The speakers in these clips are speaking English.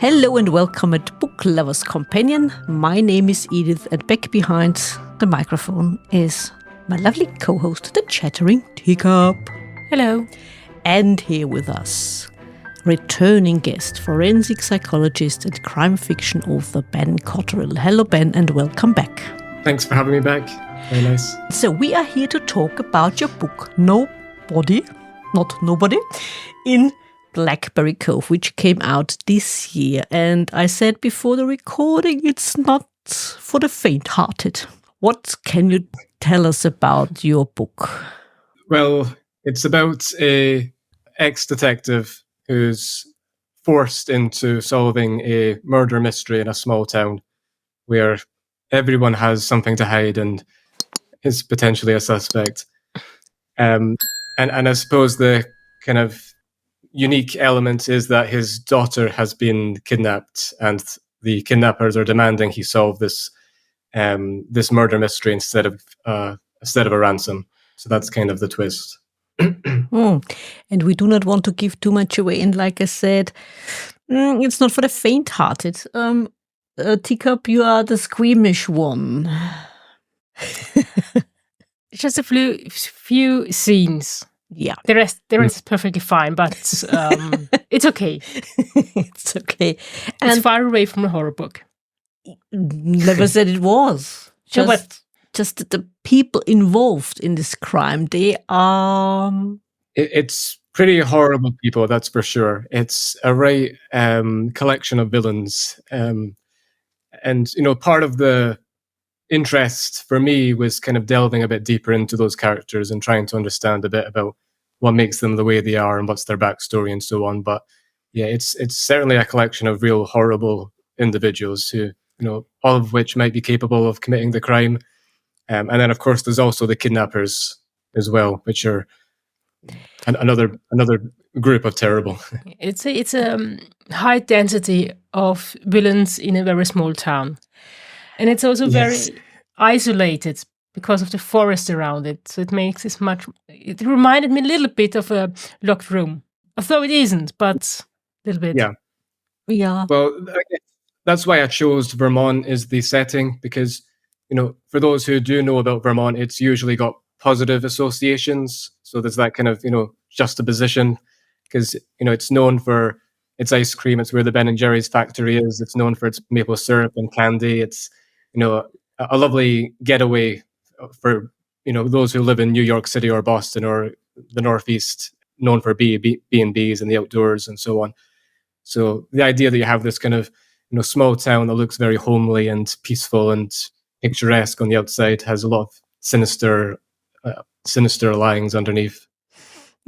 Hello and welcome at Book Lovers Companion. My name is Edith, and back behind the microphone is my lovely co-host, the chattering teacup. Hello. And here with us, returning guest, forensic psychologist and crime fiction author Ben Cotterill. Hello Ben, and welcome back. Thanks for having me back. Very nice. So we are here to talk about your book, Nobody, in Blackberry Cove, which came out this year. And I said before the recording, it's not for the faint-hearted. What can you tell us about your book? Well, it's about a ex-detective who's forced into solving a murder mystery in a small town where everyone has something to hide and is potentially a suspect. And I suppose the kind of unique element is that his daughter has been kidnapped, and the kidnappers are demanding he solve this murder mystery instead of a ransom. So that's kind of the twist. And we do not want to give too much away. And like I said, it's not for the faint-hearted. Teacup, you are the squeamish one. Just a few scenes. Yeah. The rest is perfectly fine, but it's okay. It's okay. And it's far away from a horror book. Never said it was. Just the people involved in this crime, they are... It's pretty horrible people, that's for sure. It's a right collection of villains. And, part of the interest for me was kind of delving a bit deeper into those characters and trying to understand a bit about what makes them the way they are and what's their backstory and so on. But yeah, it's certainly a collection of real horrible individuals who, all of which might be capable of committing the crime. And then, of course, there's also the kidnappers as well, which are another group of terrible. It's a high density of villains in a very small town. And it's also very isolated because of the forest around it. So it makes it it reminded me a little bit of a locked room. Although it isn't, but a little bit. Yeah. Well, I guess that's why I chose Vermont as the setting, because, for those who do know about Vermont, it's usually got positive associations. So there's that kind of, juxtaposition, because, it's known for its ice cream. It's where the Ben and Jerry's factory is. It's known for its maple syrup and candy. It's, a lovely getaway for, those who live in New York City or Boston or the Northeast, known for B&Bs and the outdoors and so on. So the idea that you have this kind of, small town that looks very homely and peaceful and picturesque on the outside has a lot of sinister lyings underneath.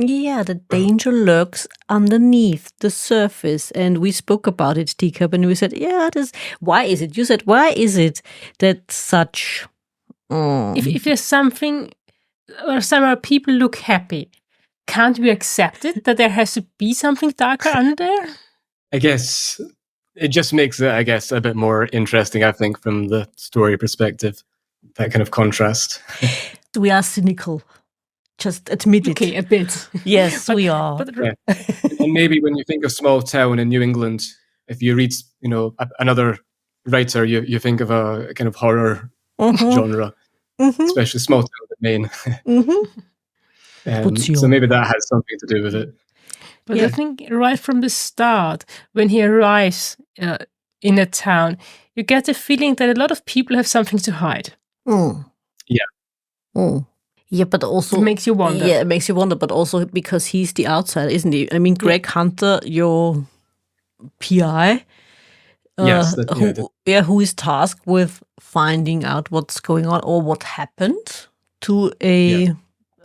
Yeah, the danger lurks underneath the surface. And we spoke about it, Teacup, and we said, why is it? You said, why is it that such... If there's something, or somehow people look happy, can't we accept it, that there has to be something darker under there? I guess it just makes it, a bit more interesting, I think, from the story perspective, that kind of contrast. We are cynical. Just admit it. Okay, a bit. Yes, we are. And maybe when you think of small town in New England, if you read, another writer, you think of a kind of horror genre, especially small town in Maine. So maybe that has something to do with it. But I think right from the start, when he arrives in a town, you get the feeling that a lot of people have something to hide. Yeah. Yeah, but also... It makes you wonder. Yeah, it makes you wonder, but also because he's the outsider, isn't he? I mean, Greg Hunter, your PI, who is tasked with finding out what's going on or what happened to a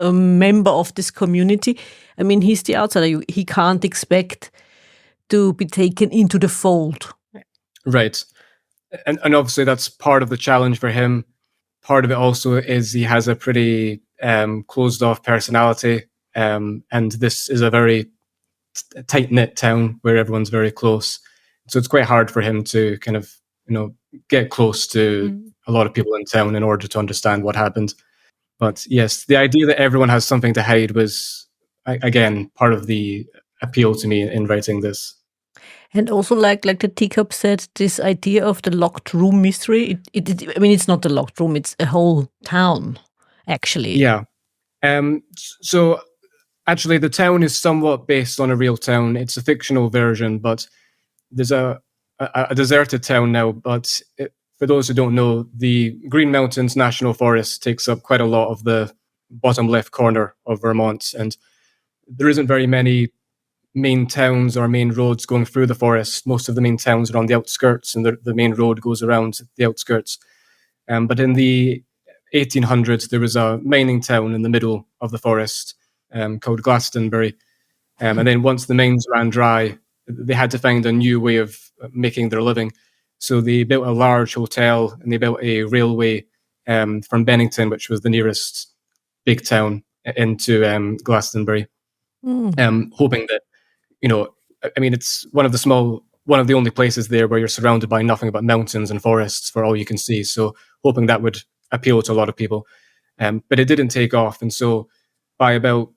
member of this community. I mean, he's the outsider. He can't expect to be taken into the fold. Right. And obviously that's part of the challenge for him. Part of it also is he has a pretty closed-off personality, and this is a very tight-knit town where everyone's very close. So it's quite hard for him to kind of, get close to a lot of people in town in order to understand what happened. But yes, the idea that everyone has something to hide was, again, part of the appeal to me in writing this. And also, like the teacup said, this idea of the locked room mystery. I mean, it's not the locked room; it's a whole town, actually. Yeah. So actually, the town is somewhat based on a real town. It's a fictional version, but there's a deserted town now. But for those who don't know, the Green Mountains National Forest takes up quite a lot of the bottom left corner of Vermont, and there isn't very many main towns or main roads going through the forest. Most of the main towns are on the outskirts, and the main road goes around the outskirts. But in the 1800s, there was a mining town in the middle of the forest called Glastonbury. And then once the mines ran dry, they had to find a new way of making their living. So they built a large hotel and they built a railway from Bennington, which was the nearest big town, into Glastonbury, hoping that, I mean, it's one of the only places there where you're surrounded by nothing but mountains and forests for all you can see. So hoping that would appeal to a lot of people. But it didn't take off. And so by about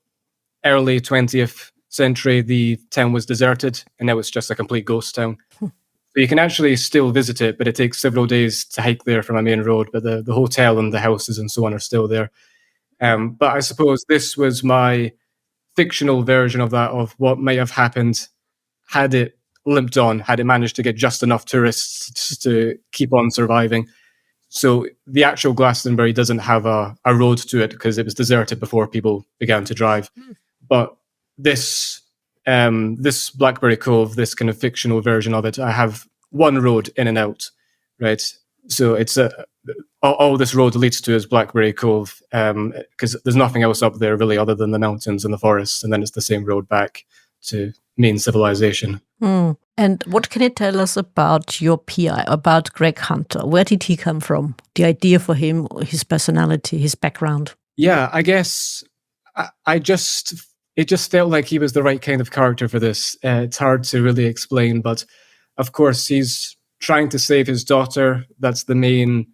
early 20th century, the town was deserted and now it's just a complete ghost town. So you can actually still visit it, but it takes several days to hike there from a main road. But the hotel and the houses and so on are still there. But I suppose this was my fictional version of that, of what might have happened had it limped on, had it managed to get just enough tourists to keep on surviving. So the actual Glastonbury doesn't have a road to it because it was deserted before people began to drive. But this Blackberry Cove, this kind of fictional version of it, I have one road in and out, right? So it's all this road leads to is Blackberry Cove, because there's nothing else up there really other than the mountains and the forests, and then it's the same road back to main civilization. And what can you tell us about your PI, about Greg Hunter? Where did he come from? The idea for him, his personality, his background? Yeah, I guess it just felt like he was the right kind of character for this. It's hard to really explain, but of course he's trying to save his daughter. That's the main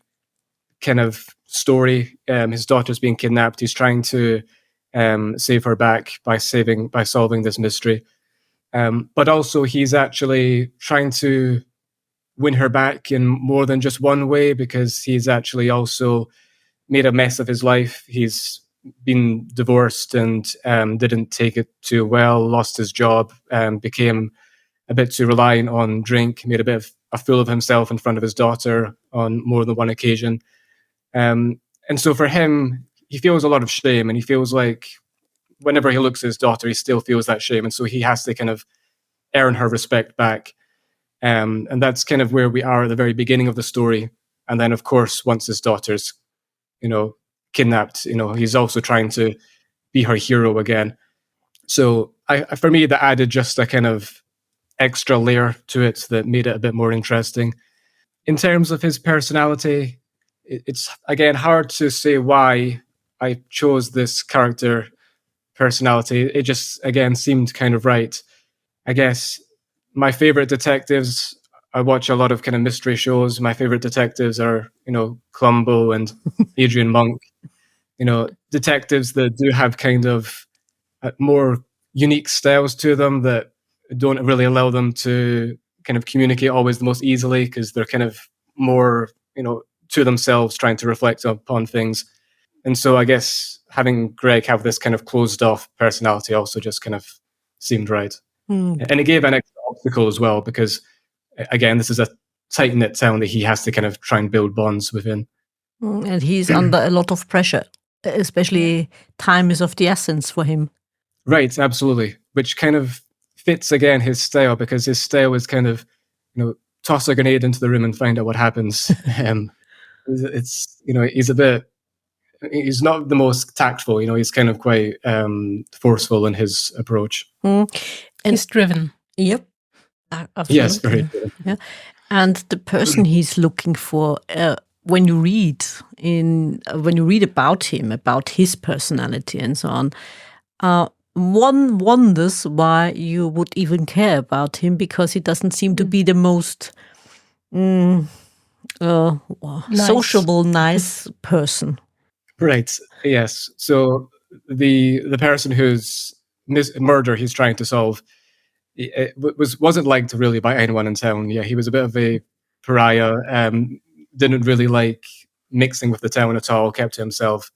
kind of story. His daughter's being kidnapped. He's trying to save her back by solving this mystery. But also he's actually trying to win her back in more than just one way, because he's actually also made a mess of his life. He's been divorced and didn't take it too well, lost his job, became a bit too reliant on drink, made a bit of a fool of himself in front of his daughter on more than one occasion. And so for him, he feels a lot of shame, and he feels like whenever he looks at his daughter, he still feels that shame. And so he has to kind of earn her respect back. And that's kind of where we are at the very beginning of the story. And then, of course, once his daughter's, kidnapped, he's also trying to be her hero again. So for me, that added just a kind of extra layer to it that made it a bit more interesting. In terms of his personality, it's, again, hard to say why I chose this character personality. It just, again, seemed kind of right. I guess my favorite detectives, I watch a lot of kind of mystery shows. My favorite detectives are, Columbo and Adrian Monk, detectives that do have kind of more unique styles to them that don't really allow them to kind of communicate always the most easily, because they're kind of more, to themselves, trying to reflect upon things. And so I guess having Greg have this kind of closed off personality also just kind of seemed right. And it gave an extra obstacle as well, because again, this is a tight-knit town that he has to kind of try and build bonds within. And he's under a lot of pressure, especially time is of the essence for him. Right, absolutely. Which kind of fits, again, his style, because his style is kind of, toss a grenade into the room and find out what happens. It's, he's not the most tactful, he's kind of quite forceful in his approach. And he's driven. Yep. Absolutely. Yes, very driven. Yeah. And the person he's looking for, when you read about him, about his personality and so on, one wonders why you would even care about him, because he doesn't seem to be the most sociable, nice person. Right. Yes. So the person whose murder he's trying to solve, wasn't liked really by anyone in town. Yeah, he was a bit of a pariah. Didn't really like mixing with the town at all. Kept to himself.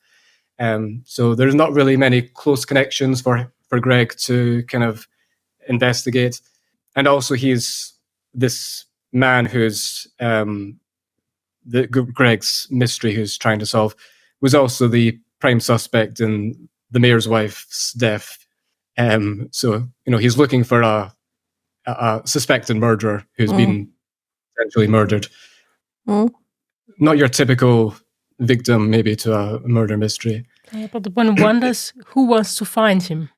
So there's not really many close connections for Greg to kind of investigate. And also, he's this man who's Greg's mystery, who's trying to solve, was also the prime suspect in the mayor's wife's death. So he's looking for a suspected murderer who's been essentially murdered. Not your typical victim, maybe, to a murder mystery. Yeah, but one wonders who wants to find him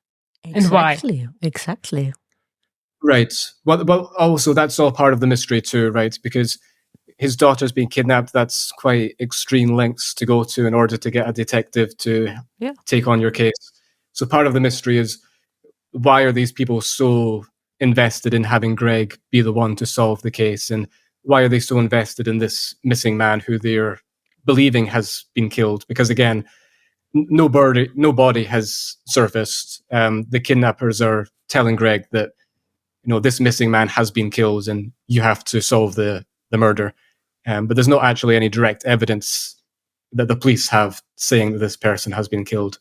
and why. Exactly. Right. Well, also that's all part of the mystery too, right? Because his daughter's been kidnapped. That's quite extreme lengths to go to in order to get a detective to take on your case. So part of the mystery is, why are these people so invested in having Greg be the one to solve the case? And why are they so invested in this missing man who they're believing has been killed? Because again, no body has surfaced. The kidnappers are telling Greg that, this missing man has been killed and you have to solve the murder. But there's not actually any direct evidence that the police have saying that this person has been killed.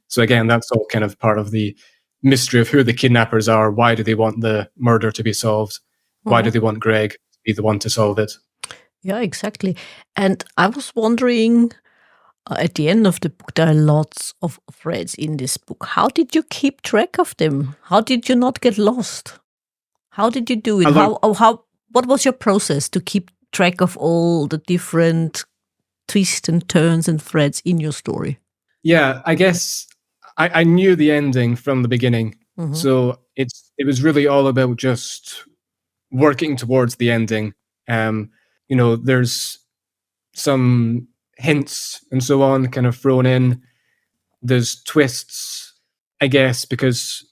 So again, that's all kind of part of the mystery of who the kidnappers are. Why do they want the murder to be solved? Why do they want Greg to be the one to solve it? Yeah, exactly. And I was wondering, at the end of the book, there are lots of threads in this book. How did you keep track of them? How did you not get lost? How did you do it? What was your process to keep track of all the different twists and turns and threads in your story? Yeah, I guess I knew the ending from the beginning. So it was really all about just working towards the ending. There's some hints and so on kind of thrown in. There's twists, I guess, because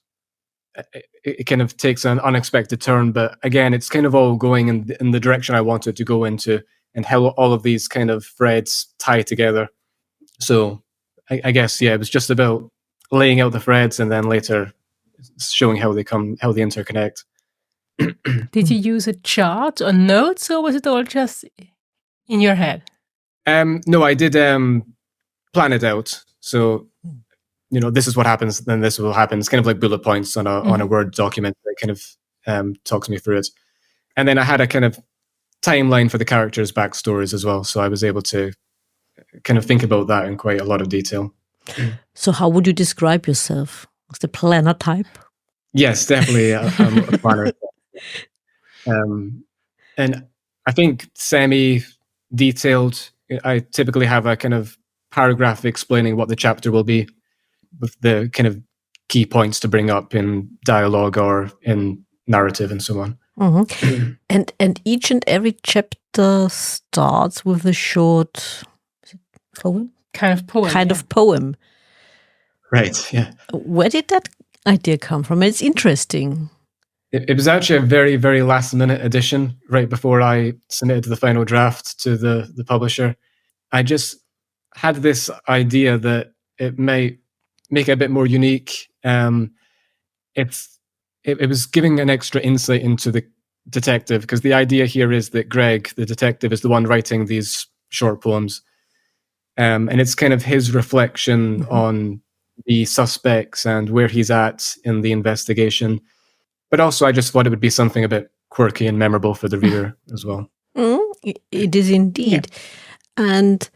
it kind of takes an unexpected turn. But again, it's kind of all going in the direction I wanted to go into, and how all of these kind of threads tie together. So I guess, it was just about laying out the threads and then later showing how they interconnect. Did you use a chart or notes, or was it all just in your head? No, I did plan it out. So, this is what happens, then this will happen. It's kind of like bullet points on a Word document that kind of talks me through it. And then I had a kind of timeline for the characters' backstories as well. So I was able to kind of think about that in quite a lot of detail. So how would you describe yourself? Was the planner type? Yes, definitely a planner. And I think semi-detailed. I typically have a kind of paragraph explaining what the chapter will be, with the kind of key points to bring up in dialogue or in narrative and so on. And each and every chapter starts with a short poem? Kind of poem. Right, yeah. Where did that idea come from? It's interesting. It was actually a very, very last minute addition right before I submitted the final draft to the publisher. I just had this idea that it might make it a bit more unique. It was giving an extra insight into the detective, because the idea here is that Greg, the detective, is the one writing these short poems. And it's kind of his reflection on the suspects and where he's at in the investigation. But also, I just thought it would be something a bit quirky and memorable for the reader as well. It is indeed. Yeah. And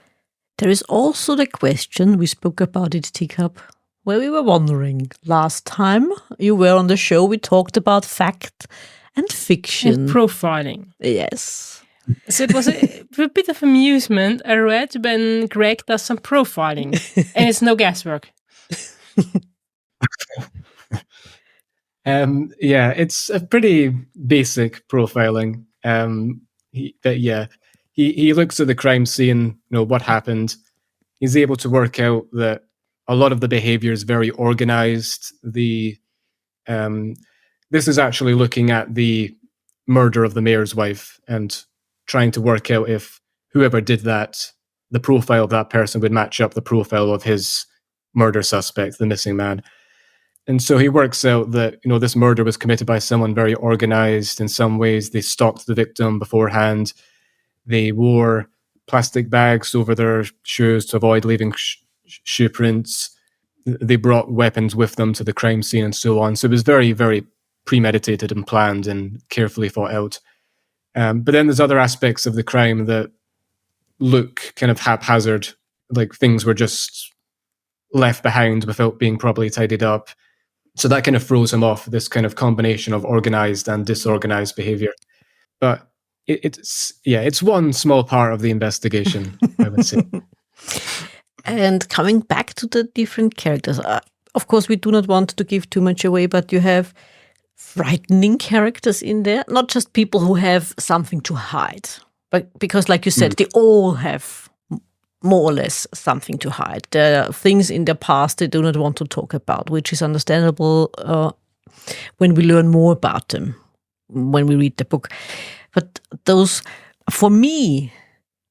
there is also the question, we spoke about it, Teacup, where we were wondering. Last time you were on the show, we talked about fact and fiction. And profiling. Yes. So it was a bit of amusement. I read when Greg does some profiling, and it's no guesswork. It's a pretty basic profiling. He looks at the crime scene, what happened. He's able to work out that a lot of the behavior is very organized. This is actually looking at the murder of the mayor's wife and trying to work out if whoever did that, the profile of that person would match up the profile of his murder suspect, the missing man. And so he works out that, this murder was committed by someone very organized. In some ways, they stalked the victim beforehand. They wore plastic bags over their shoes to avoid leaving shoe prints. They brought weapons with them to the crime scene and so on. So it was very, very premeditated and planned and carefully thought out. But then there's other aspects of the crime that look kind of haphazard, like things were just left behind without being properly tidied up. So that kind of throws him off, this kind of combination of organized and disorganized behavior. But it's one small part of the investigation, I would say. And coming back to the different characters, of course, we do not want to give too much away, but you have frightening characters in there, not just people who have something to hide, but because, like you said, they all have more or less something to hide. There are things in their past they do not want to talk about, which is understandable when we learn more about them, when we read the book. But those, for me,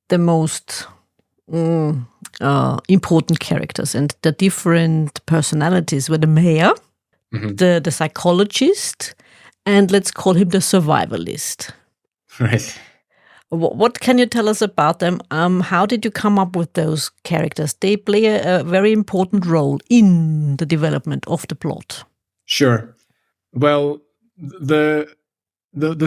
the most important characters and the different personalities were the mayor, the psychologist, and let's call him the survivalist. Right. What can you tell us about them? How did you come up with those characters? They play a very important role in the development of the plot. Sure. Well, the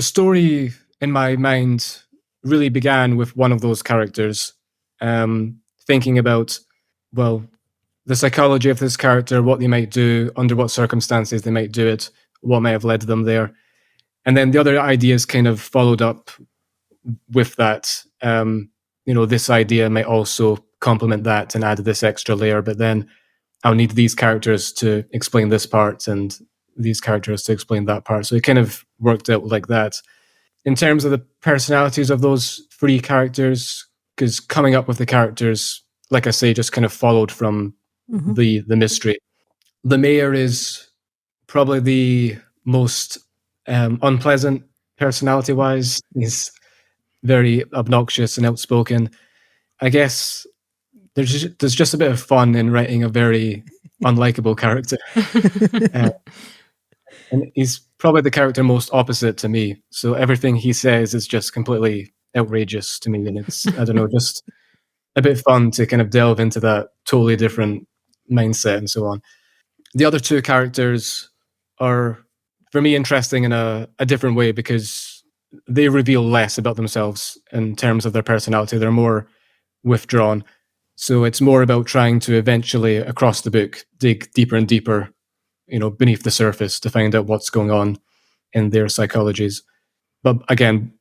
story in my mind really began with one of those characters, thinking about, well, the psychology of this character, what they might do, under what circumstances they might do it, what might have led them there. And then the other ideas kind of followed up with that. This idea might also complement that and add this extra layer, but then I'll need these characters to explain this part and these characters to explain that part. So it kind of worked out like that. In terms of the personalities of those three characters, because coming up with the characters, like I say, just kind of followed from the mystery. The mayor is probably the most unpleasant personality-wise. He's very obnoxious and outspoken. I guess there's just a bit of fun in writing a very unlikable character. And he's probably the character most opposite to me. So everything he says is just completely outrageous to me. And it's, I don't know, just a bit fun to kind of delve into that totally different mindset and so on. The other two characters are, for me, interesting in a different way because they reveal less about themselves in terms of their personality. They're more withdrawn. So it's more about trying to eventually, across the book, dig deeper and deeper, beneath the surface to find out what's going on in their psychologies. But again,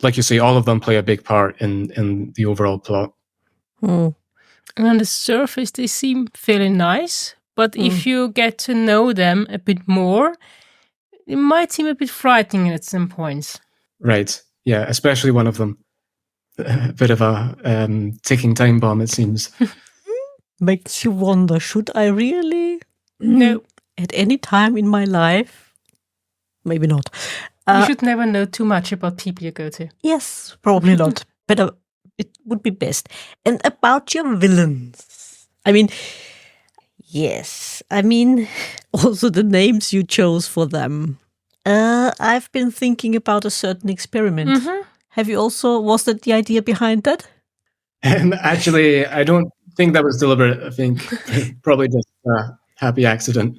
like you say, all of them play a big part in the overall plot. And on the surface, they seem fairly nice. But if you get to know them a bit more, it might seem a bit frightening at some points. Right. Yeah, especially one of them. A bit of a ticking time bomb, it seems. Makes you wonder, should I really? No. At any time in my life? Maybe not. You should never know too much about people you go to. Yes, probably not. But it would be best. And about your villains. Yes. Also the names you chose for them. I've been thinking about a certain experiment. Have you also, was that the idea behind that? Actually, I don't think that was deliberate. I think probably just a happy accident.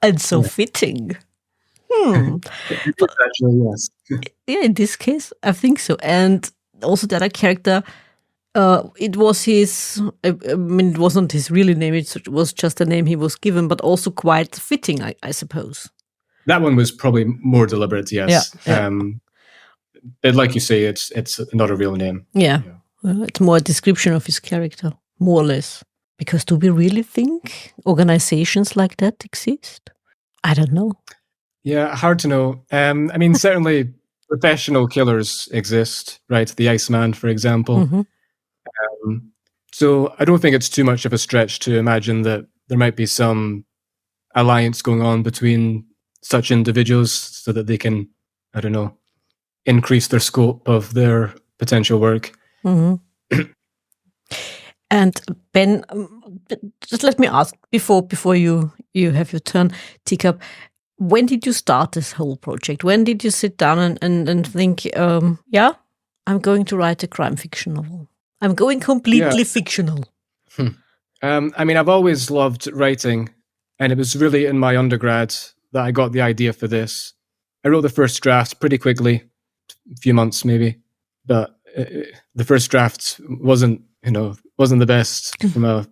And so fitting. Actually, yes. Yeah, in this case, I think so. And also the other character, it was his, it wasn't his real name, it was just a name he was given, but also quite fitting, I suppose. That one was probably more deliberate, yes. Yeah. Like you say, it's not a real name. Yeah. Well, it's more a description of his character, more or less. Because do we really think organizations like that exist? I don't know. Yeah, hard to know. Certainly professional killers exist, right? The Iceman, for example. So I don't think it's too much of a stretch to imagine that there might be some alliance going on between such individuals so that they can, I don't know, increase their scope of their potential work. And Ben, just let me ask before you have your turn, Teacup. When did you start this whole project? When did you sit down and think, yeah, I'm going to write a crime fiction novel. I'm going completely fictional. I mean, I've always loved writing, and it was really in my undergrad that I got the idea for this. I wrote the first draft pretty quickly, a few months maybe, but the first draft wasn't the best from a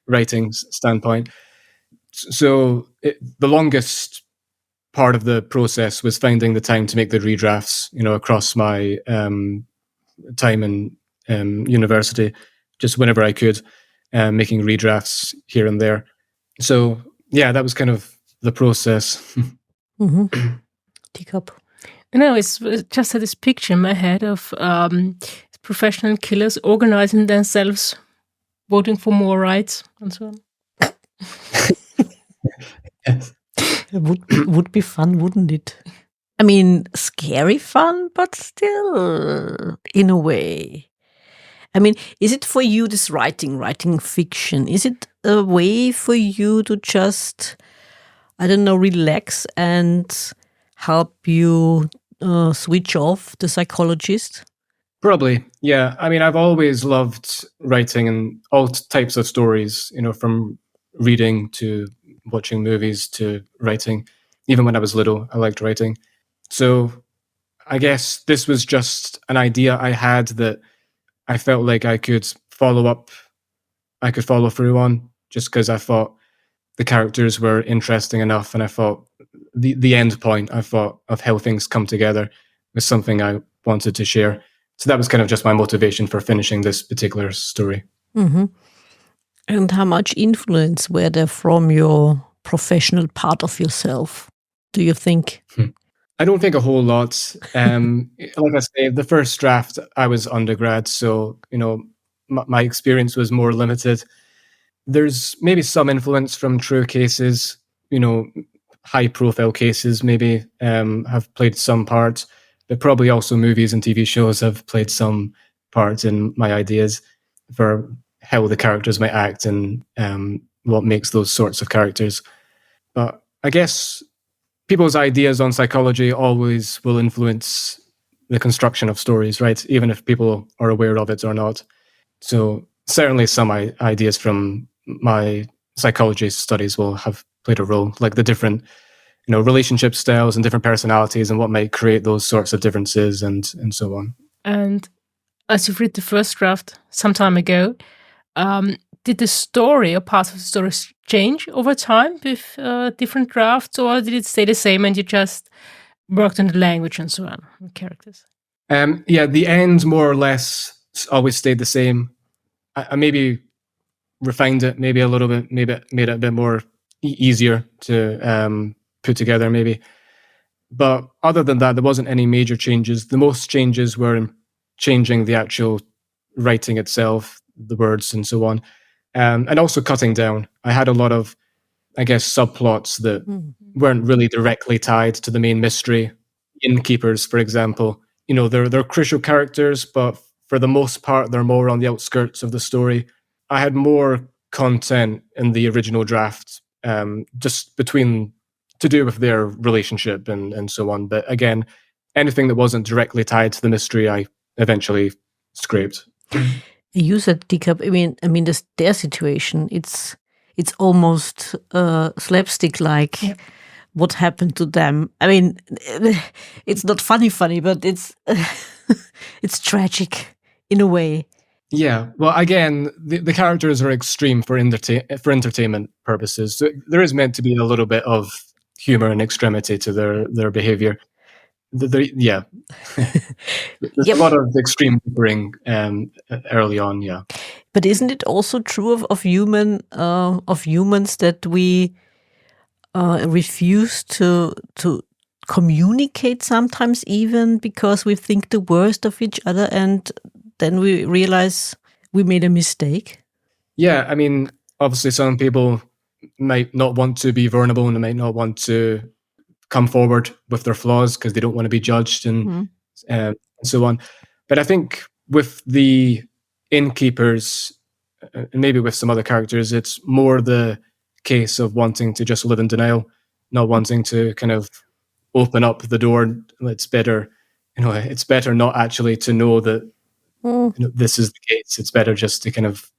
writing standpoint. So the longest part of the process was finding the time to make the redrafts, across my time in university, just whenever I could, making redrafts here and there. So yeah, that was kind of the process. Teacup. It's just had this picture in my head of professional killers organizing themselves, voting for more rights and so on. Yes. It would be fun, wouldn't it? I mean, scary fun, but still, in a way. I mean, is it for you, this writing fiction, is it a way for you to just, I don't know, relax and help you switch off the psychologist? Probably, yeah. I mean, I've always loved writing and all types of stories, from reading to watching movies to writing. Even when I was little, I liked writing. So I guess this was just an idea I had that I felt like I could follow through on, just because I thought the characters were interesting enough, and I thought the end point, I thought, of how things come together was something I wanted to share. So that was kind of just my motivation for finishing this particular story. Mm-hmm. And how much influence were there from your professional part of yourself, do you think? I don't think a whole lot. Like I say, the first draft, I was undergrad, so my experience was more limited. There's maybe some influence from true cases, high-profile cases maybe have played some part, but probably also movies and TV shows have played some part in my ideas for how the characters might act and what makes those sorts of characters. But I guess people's ideas on psychology always will influence the construction of stories, right? Even if people are aware of it or not. So certainly some ideas from my psychology studies will have played a role, like the different, relationship styles and different personalities and what might create those sorts of differences and so on. And as you've read the first draft some time ago, did the story or parts of the story change over time with different drafts, or did it stay the same and you just worked on the language and so on, and characters? Yeah, the end more or less always stayed the same. I maybe refined it maybe a little bit, maybe made it a bit more easier to put together maybe. But other than that, there wasn't any major changes. The most changes were in changing the actual writing itself, the words and so on, and also cutting down. I had a lot of, I guess, subplots that weren't really directly tied to the main mystery. Innkeepers, for example, they're crucial characters, but for the most part, they're more on the outskirts of the story. I had more content in the original draft, just to do with their relationship and so on. But again, anything that wasn't directly tied to the mystery, I eventually scraped. You said Teacup. I mean, their situation. It's almost slapstick like. Yep. What happened to them? I mean, it's not funny, but it's it's tragic in a way. Yeah. Well, again, the characters are extreme for entertainment purposes. So there is meant to be a little bit of humor and extremity to their behavior. Yeah. There's a lot of extreme bickering early on. Yeah. But isn't it also true of humans that we refuse to communicate sometimes, even because we think the worst of each other, and then we realize we made a mistake? Yeah, I mean, obviously some people might not want to be vulnerable and they might not want to come forward with their flaws because they don't want to be judged and so on. But I think with the innkeepers, and maybe with some other characters, it's more the case of wanting to just live in denial, not wanting to kind of open up the door. It's better, it's better not actually to know that this is the case. It's better just to kind of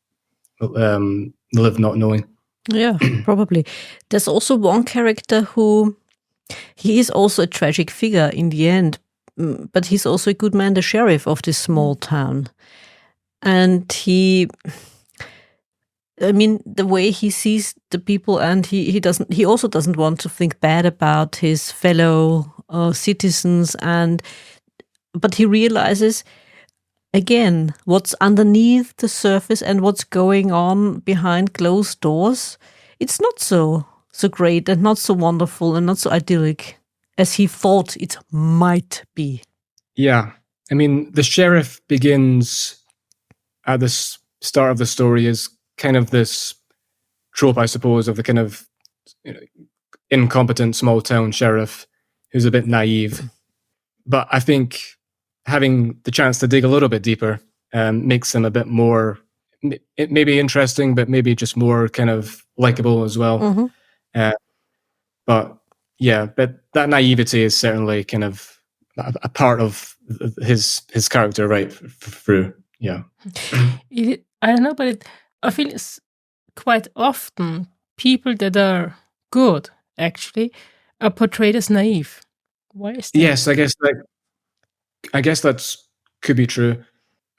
live not knowing. Yeah, probably. There's also one character who, he is also a tragic figure in the end, but he's also a good man, the sheriff of this small town. And the way he sees the people, and he also doesn't want to think bad about his fellow citizens, but he realizes again what's underneath the surface and what's going on behind closed doors. It's not so great and not so wonderful and not so idyllic as he thought it might be. Yeah. The sheriff begins at the start of the story as kind of this trope, I suppose, of the kind of incompetent small town sheriff who's a bit naive. But I think having the chance to dig a little bit deeper makes him a bit more, it may be interesting, but maybe just more kind of likable as well. Mm-hmm. But that naivety is certainly kind of a part of his character right through. Yeah. I don't know, but I feel it's quite often people that are good actually are portrayed as naive. Why is that? Yes, I guess that could be true.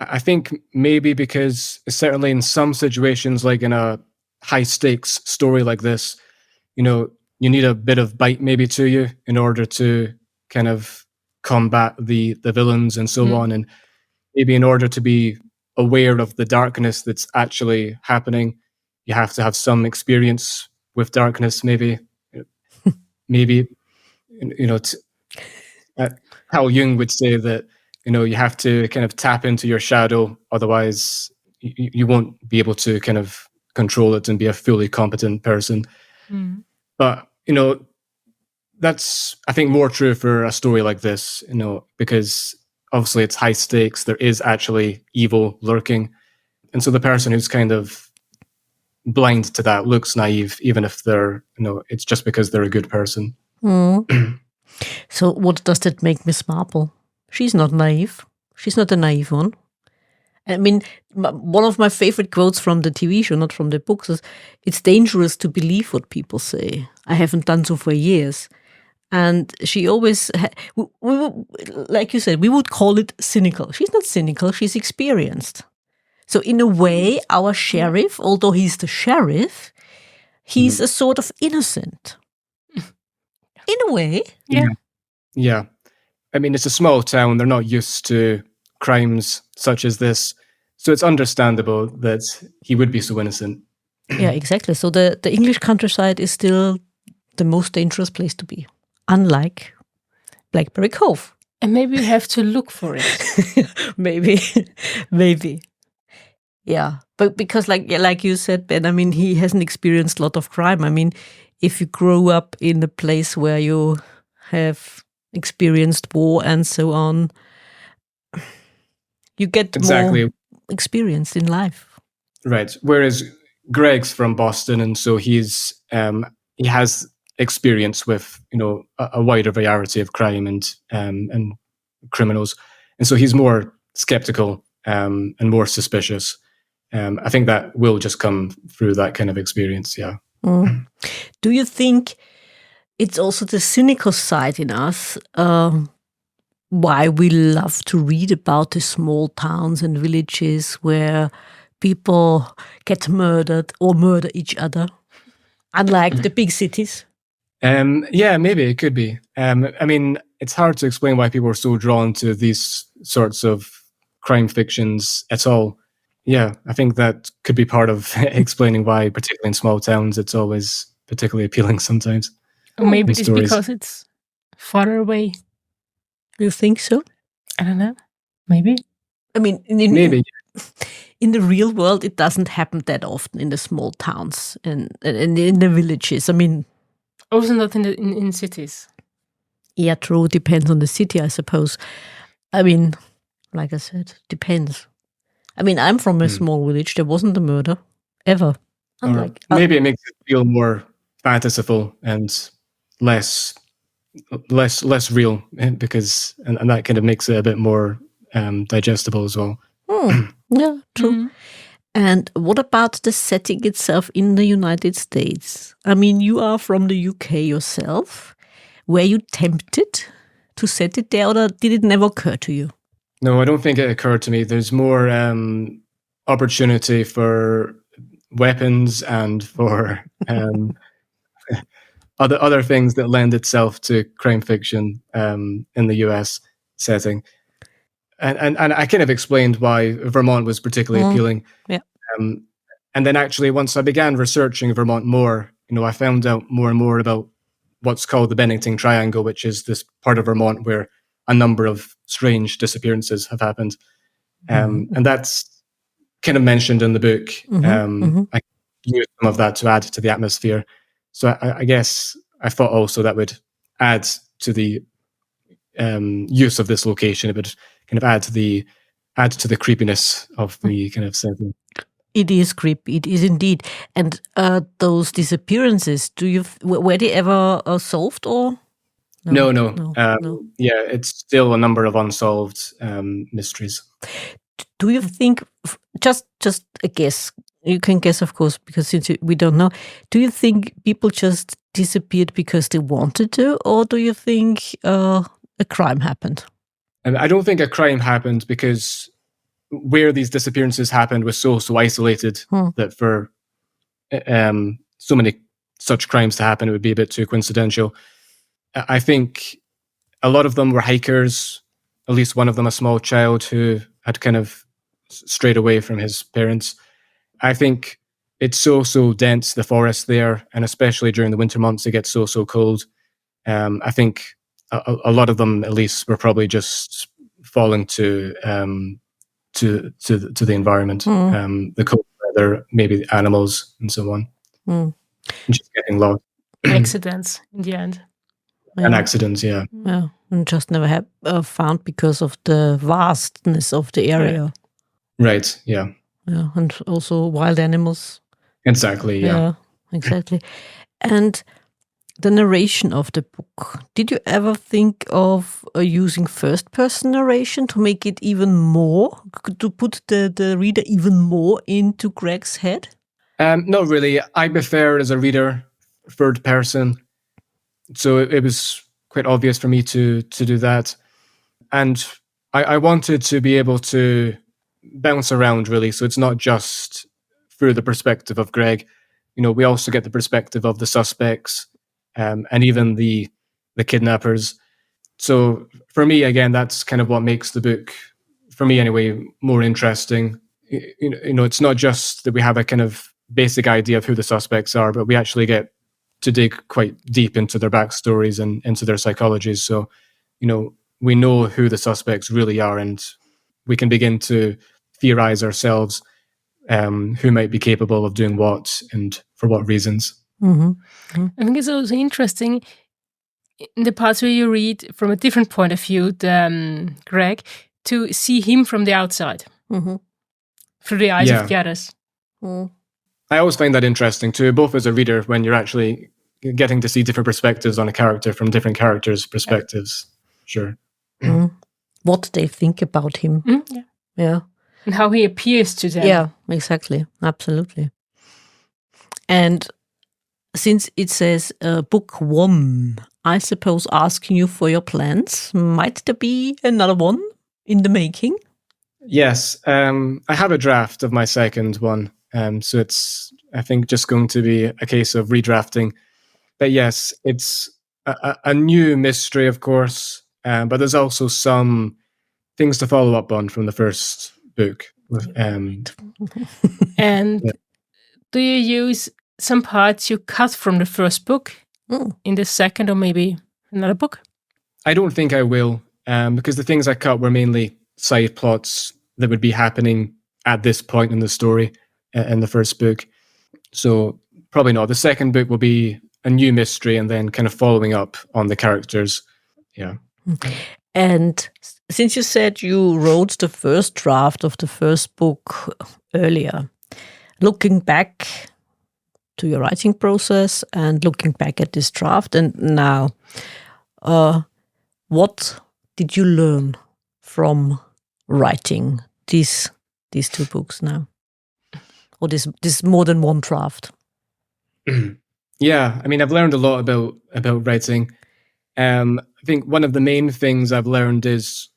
I think maybe because certainly in some situations, like in a high stakes story like this, you need a bit of bite maybe to you in order to kind of combat the villains and so on. And maybe in order to be aware of the darkness that's actually happening, you have to have some experience with darkness, maybe. Carl Jung would say that, you have to kind of tap into your shadow, otherwise you won't be able to kind of control it and be a fully competent person. But, that's, I think, more true for a story like this, because obviously it's high stakes. There is actually evil lurking. And so the person who's kind of blind to that looks naive, even if they're, it's just because they're a good person. So what does that make Miss Marple? She's not naive. She's not a naive one. One of my favorite quotes from the TV show, not from the books, is, "It's dangerous to believe what people say. I haven't done so for years." And she always, like you said, we would call it cynical. She's not cynical, she's experienced. So in a way, our sheriff, although he's the sheriff, he's a sort of innocent. In a way. Yeah. It's a small town. They're not used to crimes such as this. So it's understandable that he would be so innocent. Yeah, exactly. So the English countryside is still the most dangerous place to be, unlike Blackberry Cove. And maybe you have to look for it. Maybe. Yeah, but because like you said, Ben, he hasn't experienced a lot of crime. If you grow up in a place where you have experienced war and so on, you get more experience in life. Right. Whereas Greg's from Boston, and so he has experience with a wider variety of crime and criminals, and so he's more skeptical and more suspicious. I think that will just come through that kind of experience. Yeah. Do you think it's also the cynical side in us why we love to read about the small towns and villages where people get murdered or murder each other, unlike the big cities? Yeah, maybe it could be. It's hard to explain why people are so drawn to these sorts of crime fictions at all. Yeah, I think that could be part of explaining why, particularly in small towns, it's always particularly appealing sometimes. Or maybe it's because it's far away. You think so? I don't know. Maybe. Maybe. In the real world, it doesn't happen that often in the small towns and in the villages. Also not in cities. Yeah, true. Depends on the city, I suppose. Like I said, depends. I mean, I'm from a small village. There wasn't a murder ever. Or maybe it makes it feel more fantastical and less real, because and that kind of makes it a bit more digestible as well. Yeah, true. And what about the setting itself in the United States? I mean, you are from the UK yourself. Were you tempted to set it there, or did it never occur to you? No, I don't think it occurred to me. There's more opportunity for weapons and for other things that lend itself to crime fiction in the US setting. And I kind of explained why Vermont was particularly appealing. Yeah. And then actually, once I began researching Vermont more, I found out more and more about what's called the Bennington Triangle, which is this part of Vermont where a number of strange disappearances have happened. And that's kind of mentioned in the book. I used some of that to add to the atmosphere. So I guess I thought also that would add to the use of this location. It would kind of add to the creepiness of the kind of setting. It is creepy. It is indeed. And those disappearances, were they ever solved or? No. No. Yeah, it's still a number of unsolved mysteries. Do you think, just a guess, you can guess, of course, because since we don't know, do you think people just disappeared because they wanted to, or do you think a crime happened? I don't think a crime happened, because where these disappearances happened was so isolated that for so many such crimes to happen, it would be a bit too coincidental. I think a lot of them were hikers, at least one of them a small child who had kind of strayed away from his parents. I think it's so dense, the forest there, and especially during the winter months, it gets so cold. I think a lot of them, at least, were probably just falling to the environment, the cold weather, maybe the animals and so on, and just getting lost. Accidents in the end. And accidents, yeah, and just never found because of the vastness of the area. Right. Yeah. Yeah, and also wild animals. Exactly. Yeah. Exactly. And the narration of the book. Did you ever think of using first-person narration to make it even more, to put the reader even more into Greg's head? Not really. I prefer, as a reader, third person. So it was quite obvious for me to do that. And I wanted to be able to bounce around, really. So it's not just through the perspective of Greg. We also get the perspective of the suspects, and even the kidnappers. So for me, again, that's kind of what makes the book, for me anyway, more interesting. It's not just that we have a kind of basic idea of who the suspects are, but we actually get to dig quite deep into their backstories and into their psychologies. So, we know who the suspects really are, and we can begin to theorize ourselves who might be capable of doing what and for what reasons. I think it's also interesting in the parts where you read from a different point of view than Greg, to see him from the outside, through the eyes of the others. I always find that interesting too, both as a reader, when you're actually getting to see different perspectives on a character from different characters' perspectives. Sure. What they think about him. Yeah. And how he appears to them. Yeah, exactly. Absolutely. And since it says book 1, I suppose asking you for your plans, might there be another one in the making? Yes. I have a draft of my second one. So it's, I think, just going to be a case of redrafting. But yes, it's a new mystery, of course, but there's also some things to follow up on from the first book. And do you use some parts you cut from the first book in the second, or maybe another book? I don't think I will, because the things I cut were mainly side plots that would be happening at this point in the story in the first book. So probably not. The second book will be a new mystery and then kind of following up on the characters. Yeah. And since you said you wrote the first draft of the first book earlier, looking back to your writing process and looking back at this draft and now, what did you learn from writing these two books now, or this more than one draft? Yeah, I mean, I've learned a lot about writing. I think one of the main things I've learned is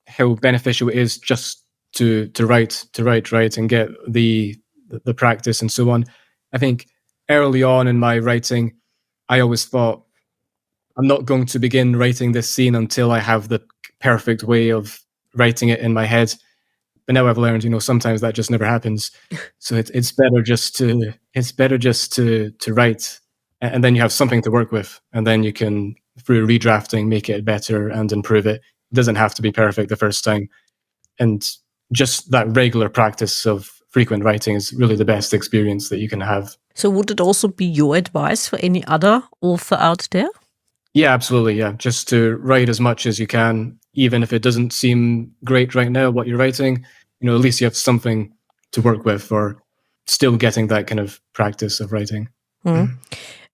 how beneficial it is just to write, and get the practice and so on. I think early on in my writing, I always thought, I'm not going to begin writing this scene until I have the perfect way of writing it in my head. But now I've learned, sometimes that just never happens. So it's better just to write, and then you have something to work with, and then you can, through redrafting, make it better and improve it. It doesn't have to be perfect the first time. And just that regular practice of frequent writing is really the best experience that you can have. So would it also be your advice for any other author out there? Yeah, absolutely. Yeah. Just to write as much as you can, even if it doesn't seem great right now, what you're writing, at least you have something to work with, or still getting that kind of practice of writing. Mm.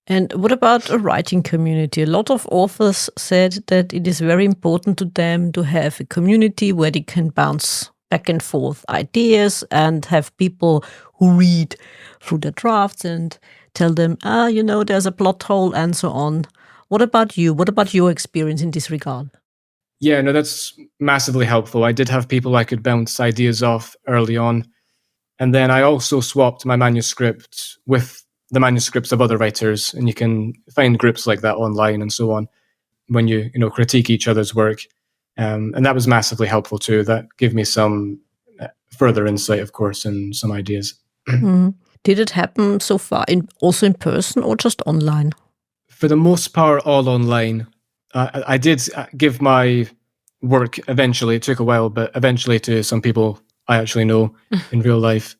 And what about a writing community? A lot of authors said that it is very important to them to have a community where they can bounce back and forth ideas and have people who read through the drafts and tell them, there's a plot hole and so on. What about you? What about your experience in this regard? Yeah, no, that's massively helpful. I did have people I could bounce ideas off early on. And then I also swapped my manuscript with the manuscripts of other writers, and you can find groups like that online and so on, when you critique each other's work. And that was massively helpful too. That gave me some further insight, of course, and some ideas. Mm. Did it happen so far also in person or just online? For the most part, all online. I did give my work eventually. It took a while, but eventually to some people I actually know in real life.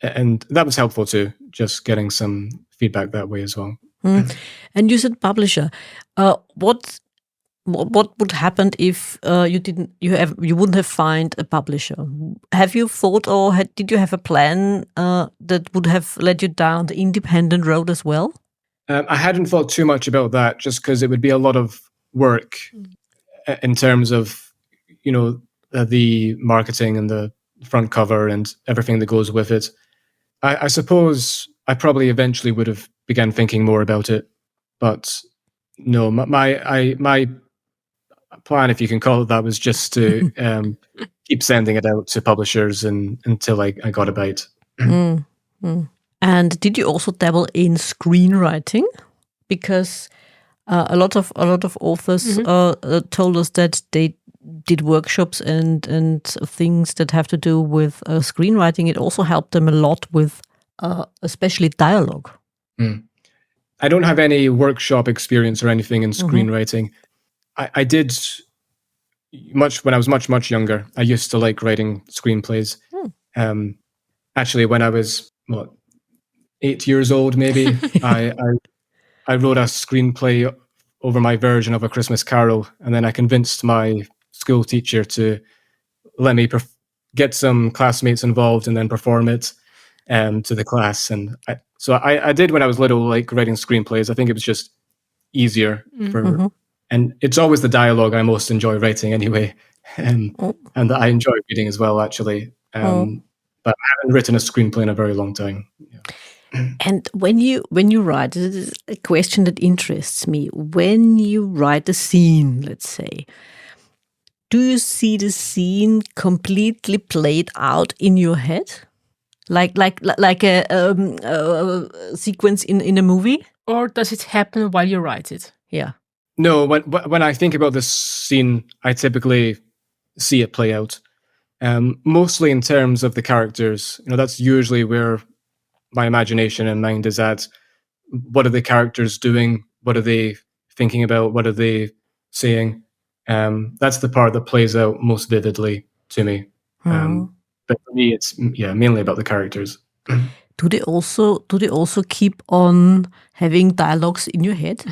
And that was helpful too, just getting some feedback that way as well. Mm. And you said publisher. What would happen if you wouldn't have found a publisher? Have you thought, or did you have a plan that would have led you down the independent road as well? I hadn't thought too much about that, just because it would be a lot of work in terms of the marketing and the front cover and everything that goes with it. I suppose I probably eventually would have began thinking more about it, but no, my plan, if you can call it that, was just to keep sending it out to publishers until I got a bite. Mm. Mm. And did you also dabble in screenwriting? Because a lot of authors told us that they did workshops and things that have to do with screenwriting. It also helped them a lot with especially dialogue. Mm. I don't have any workshop experience or anything in screenwriting. I did much when I was much younger. I used to like writing screenplays. Actually, when I was 8 years old, maybe, I wrote a screenplay over my version of A Christmas Carol, and then I convinced my school teacher to let me get some classmates involved and then perform it to the class. And so I did when I was little, like writing screenplays. I think it was just easier and it's always the dialogue I most enjoy writing anyway, and I enjoy reading as well, actually. But I haven't written a screenplay in a very long time. Yeah. And when you write, this is a question that interests me. When you write a scene, let's say, do you see the scene completely played out in your head, like a sequence in a movie, or does it happen while you write it? Yeah. No, when I think about this scene, I typically see it play out. Mostly in terms of the characters. That's usually where my imagination and mind is at. What are the characters doing? What are they thinking about? What are they saying? That's the part that plays out most vividly to me. But for me, it's mainly about the characters. Do they also keep on having dialogues in your head?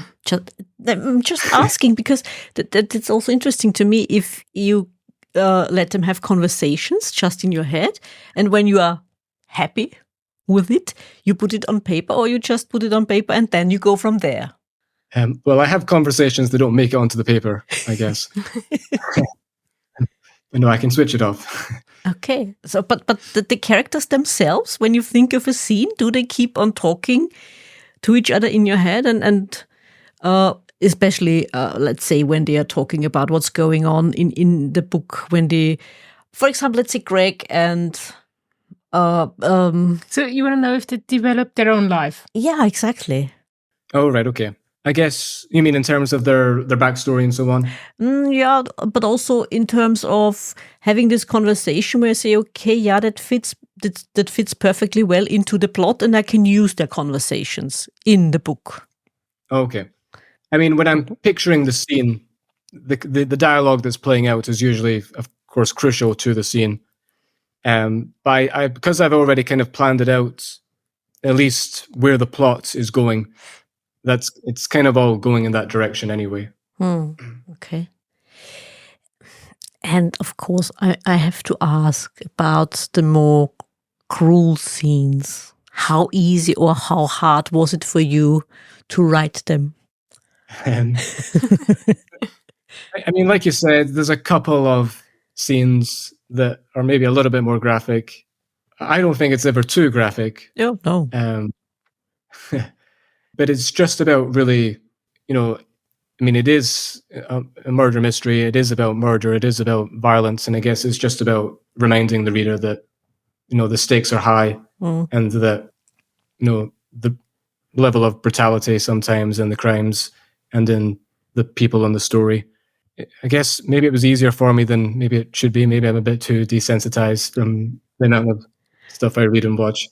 I'm just asking because it's also interesting to me if you let them have conversations just in your head, and when you are happy with it, you put it on paper, or you just put it on paper and then you go from there. Well, I have conversations that don't make it onto the paper, I guess. No, I can switch it off. Okay. So, but the characters themselves, when you think of a scene, do they keep on talking to each other in your head? And especially, let's say, when they are talking about what's going on in the book, when they, for example, let's say Greg and... So you want to know if they develop their own life? Yeah, exactly. Oh, right, okay. I guess you mean in terms of their backstory and so on? Yeah, but also in terms of having this conversation where you say, okay, yeah, that fits perfectly well into the plot, and I can use their conversations in the book. Okay. I mean, when I'm picturing the scene, the dialogue that's playing out is usually, of course, crucial to the scene. But because I've already kind of planned it out, at least where the plot is going, it's kind of all going in that direction anyway. Okay. And of course, I have to ask about the more cruel scenes. How easy or how hard was it for you to write them? I mean, like you said, there's a couple of scenes that are maybe a little bit more graphic. I don't think it's ever too graphic. Oh, no. But it's just about really, I mean, it is a murder mystery. It is about murder. It is about violence. And I guess it's just about reminding the reader that, the stakes are high and that, the level of brutality sometimes in the crimes and in the people in the story. I guess maybe it was easier for me than maybe it should be. Maybe I'm a bit too desensitized from the amount of stuff I read and watch.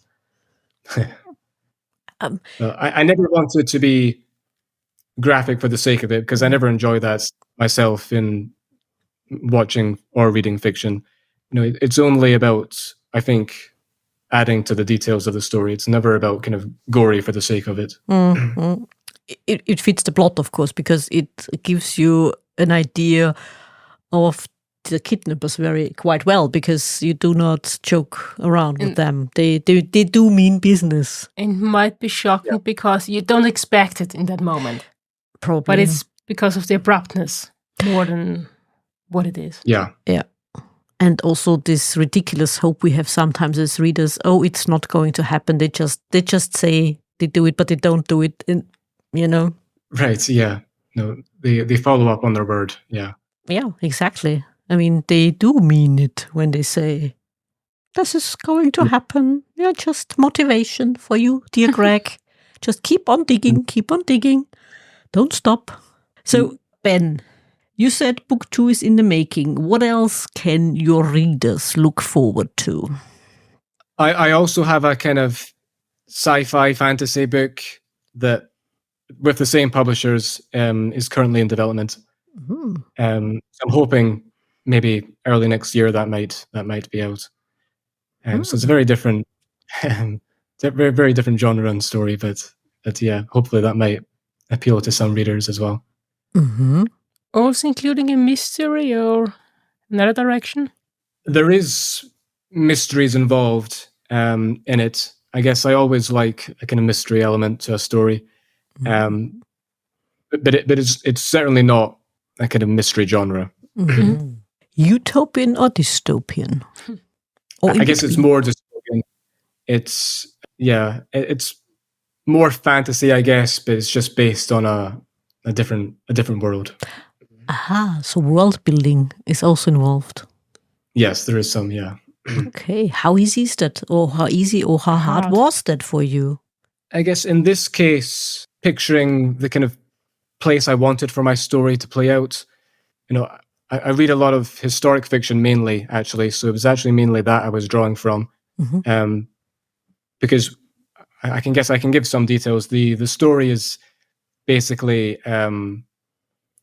I never wanted to be graphic for the sake of it, because I never enjoy that myself in watching or reading fiction. It's only about, I think, adding to the details of the story. It's never about kind of gory for the sake of it. It fits the plot, of course, because it gives you an idea of the kidnappers quite well, because you do not joke around with them. They do mean business. It might be shocking because you don't expect it in that moment. Probably. But it's because of the abruptness more than what it is. Yeah. Yeah. And also this ridiculous hope we have sometimes as readers. Oh, it's not going to happen. They just say they do it, but they don't do it. And, Right. Yeah. No, they follow up on their word. Yeah. Yeah, exactly. I mean, they do mean it when they say, this is going to happen. Yeah, just motivation for you, dear Greg. Just keep on digging, Don't stop. So, Ben, you said book 2 is in the making. What else can your readers look forward to? I also have a kind of sci-fi fantasy book that, with the same publishers, is currently in development. I'm hoping maybe early next year that might be out. So it's a very different, it's a very, very different genre and story, but yeah, hopefully that might appeal to some readers as well. Also including a mystery or another direction? There is mysteries involved in it. I guess I always like a kind of mystery element to a story. But it's certainly not a kind of mystery genre. Utopian or dystopian? I guess it's more dystopian. It's more fantasy, I guess, but it's just based on a different world. Aha, so world building is also involved. Yes, there is some, yeah. Okay, how easy is that? Or how easy or how hard was that for you? I guess in this case, picturing the kind of place I wanted for my story to play out, I read a lot of historic fiction mainly, actually. So it was actually mainly that I was drawing from. Because I can give some details. The story is basically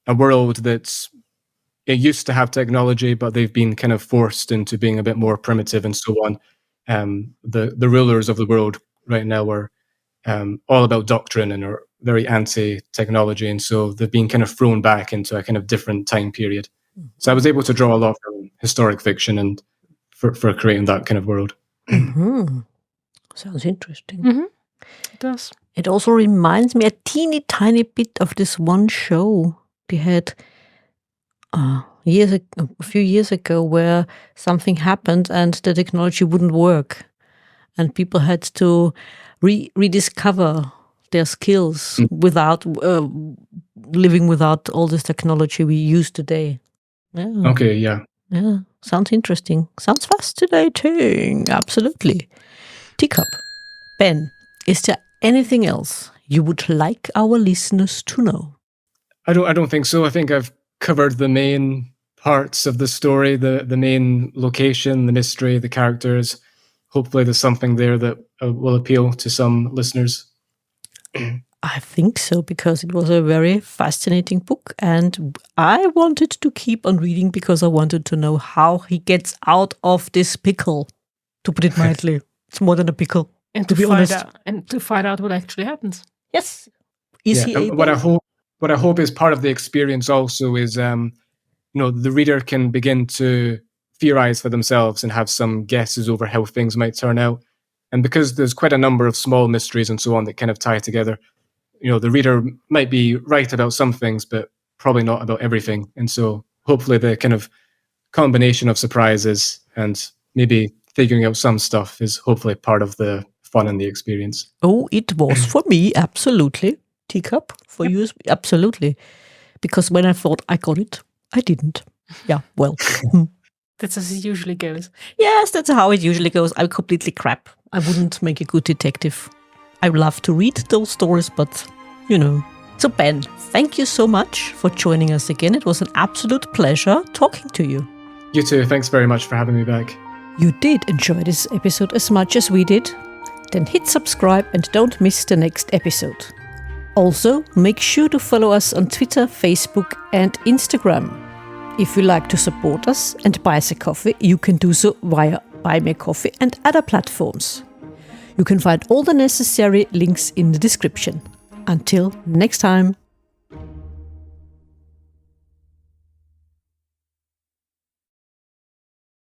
a world it used to have technology, but they've been kind of forced into being a bit more primitive and so on. The rulers of the world right now are all about doctrine and are very anti-technology, and so they've been kind of thrown back into a kind of different time period. So I was able to draw a lot from historic fiction and for creating that kind of world. Sounds interesting. It does. It also reminds me a teeny tiny bit of this one show we had a few years ago where something happened and the technology wouldn't work, and people had to rediscover their skills without living without all this technology we use today. Yeah. Okay, yeah. Yeah, sounds interesting. Sounds fascinating. Absolutely. Teacup. Ben, is there anything else you would like our listeners to know? I don't think so. I think I've covered the main parts of the story, the main location, the mystery, the characters. Hopefully there's something there that will appeal to some listeners. I think so, because it was a very fascinating book, and I wanted to keep on reading because I wanted to know how he gets out of this pickle, to put it mildly. It's more than a pickle, And to be honest. to find out what actually happens. Yes. Is he able? What I hope is part of the experience also is, the reader can begin to theorize for themselves and have some guesses over how things might turn out. And because there's quite a number of small mysteries and so on that kind of tie together, the reader might be right about some things, but probably not about everything. And so hopefully the kind of combination of surprises and maybe figuring out some stuff is hopefully part of the fun and the experience. Oh, it was for me, absolutely. Teacup, for you, absolutely. Because when I thought I got it, I didn't. Yeah, well. That's as it usually goes. Yes, that's how it usually goes. I'm completely crap. I wouldn't make a good detective. I love to read those stories, but, So Ben, thank you so much for joining us again. It was an absolute pleasure talking to you. You too. Thanks very much for having me back. You did enjoy this episode as much as we did? Then hit subscribe and don't miss the next episode. Also, make sure to follow us on Twitter, Facebook and Instagram. If you like to support us and buy us a coffee, you can do so via Buy Me a Coffee and other platforms. You can find all the necessary links in the description. Until next time.